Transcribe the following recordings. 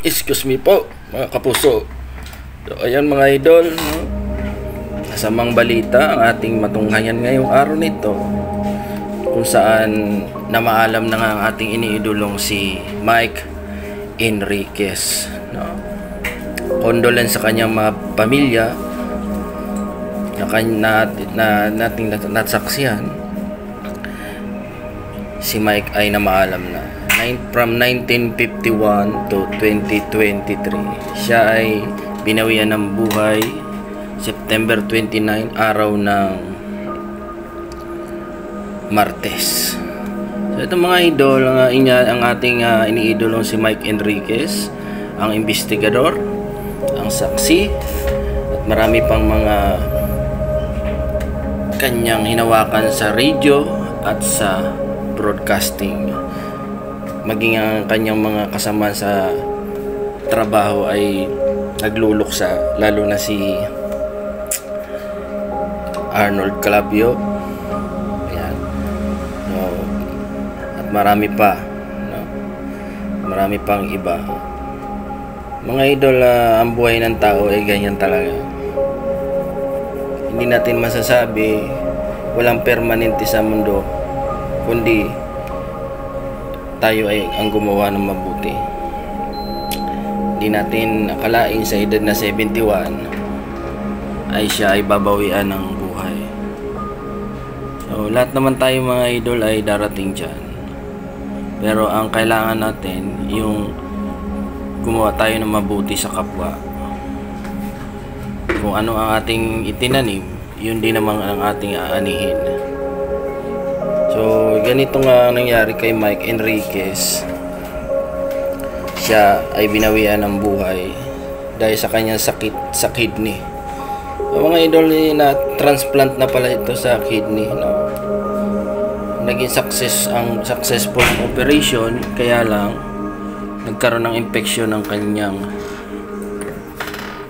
Excuse me po, mga kapuso. So, ayan mga idol, no? Kasamang balita ang ating matunghayan ngayong araw nito, kung saan namaalam na nga ang ating iniidolong si Mike Enriquez, no? Condolence sa kanyang mga pamilya na nating nasaksihan. Si Mike ay namaalam na from 1951 to 2023. Siya ay binawian ng buhay September 29, araw ng Martes. So ito mga idol, ang ating iniidolong si Mike Enriquez, ang investigador, ang saksi, at marami pang mga kanyang hinawakan sa radio at sa broadcasting. Maging ang kanyang mga kasama sa trabaho ay nagluluksa, lalo na si Arnold Calabio. Ayan. So, at marami pa, no? Marami pang iba. Mga idol, ang buhay ng tao ay ganyan talaga. Hindi natin masasabi, walang permanente sa mundo, kundi tayo ay ang gumawa ng mabuti. Hindi natin akalain sa edad na 71 ay siya ay babawian ng buhay. So lahat naman tayo mga idol ay darating dyan, pero ang kailangan natin yung gumawa tayo ng mabuti sa kapwa. Kung ano ang ating itinanim, yun din naman ang ating aanihin. So ganito nga nangyari kay Mike Enriquez. Siya ay binawian ng buhay dahil sa kanyang sakit sa kidney. So, mga idol, na transplant na pala ito sa kidney, no? Naging successful operation, kaya lang nagkaroon ng infection ng kanyang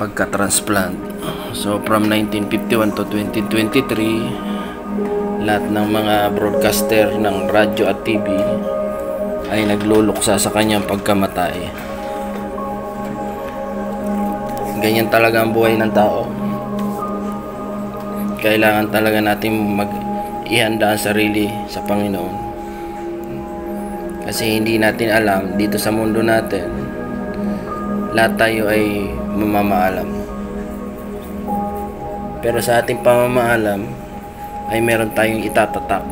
pagka-transplant. So from 1951 to 2023, lahat ng mga broadcaster ng radyo at TV ay nagluluksa sa kanyang pagkamatay. Ganyan talaga ang buhay ng tao. Kailangan talaga natin ihanda ang sarili sa Panginoon. Kasi hindi natin alam, dito sa mundo natin, lahat tayo ay mamamaalam. Pero sa ating pamamaalam ay meron tayong itatatak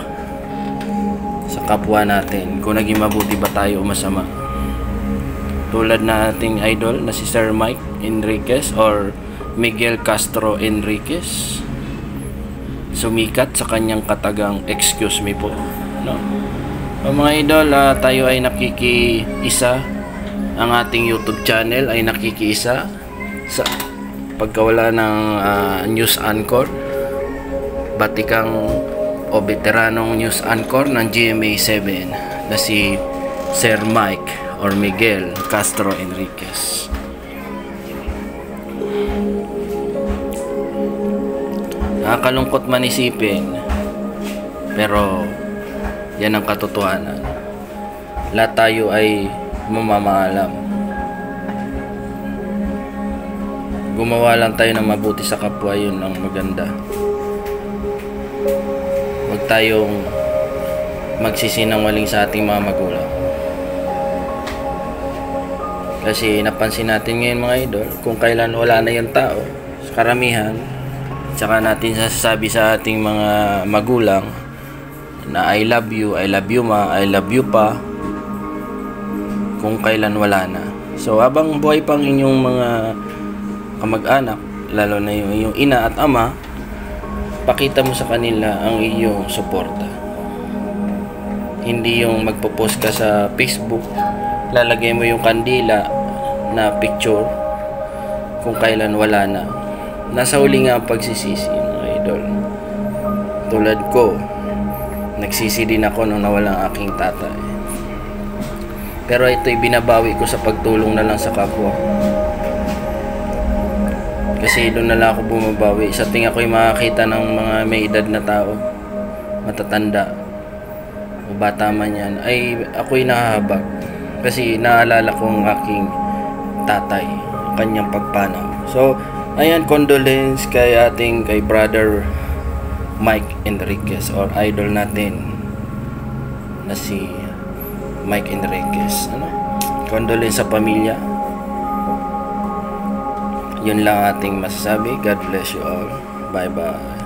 sa kapwa natin, kung naging mabuti ba tayo o masama. Tulad na ating idol na si Sir Mike Enriquez or Miguel Castro Enriquez, sumikat sa kanyang katagang excuse me po, no? O mga idol, tayo ay nakikiisa, ang ating YouTube channel ay nakikiisa sa pagkawala ng news anchor, batikang o veteranong news anchor ng GMA7 na si Sir Mike or Miguel Castro Enriquez. Nakakalungkot man isipin, pero yan ang katotohanan. Lahat tayo ay mamamaalam. Gumawa lang tayo ng mabuti sa kapwa, yun ang maganda. Huwag tayong magsisinungaling sa ating mga magulang. Kasi napansin natin ngayon mga idol, kung kailan wala na yung tao, sa karamihan, tsaka natin sasabi sa ating mga magulang na I love you ma, I love you pa, kung kailan wala na. So habang buhay pang inyong mga kamag-anak, lalo na yung iyong ina at ama, pakita mo sa kanila ang iyong suporta. Hindi yung magpo-post ka sa Facebook, lalagay mo yung kandila na picture kung kailan wala na. Nasa huli nga ang pagsisisi, mga idol. Tulad ko, nagsisi din ako nung nawala ang aking tatay. Pero ito'y binabawi ko sa pagtulong na lang sa kapwa. Kasi doon na lang ako bumabawi. Sa tingin ako'y makakita ng mga may edad na tao, matatanda o bata man yan, ay ako'y nahahabag. Kasi naalala ko ang aking tatay, kanyang pagpanaw. So, ayan, condolence kay brother Mike Enriquez, or idol natin na si Mike Enriquez. Condolence sa pamilya. Yun lang ating masasabi. God bless you all. Bye bye.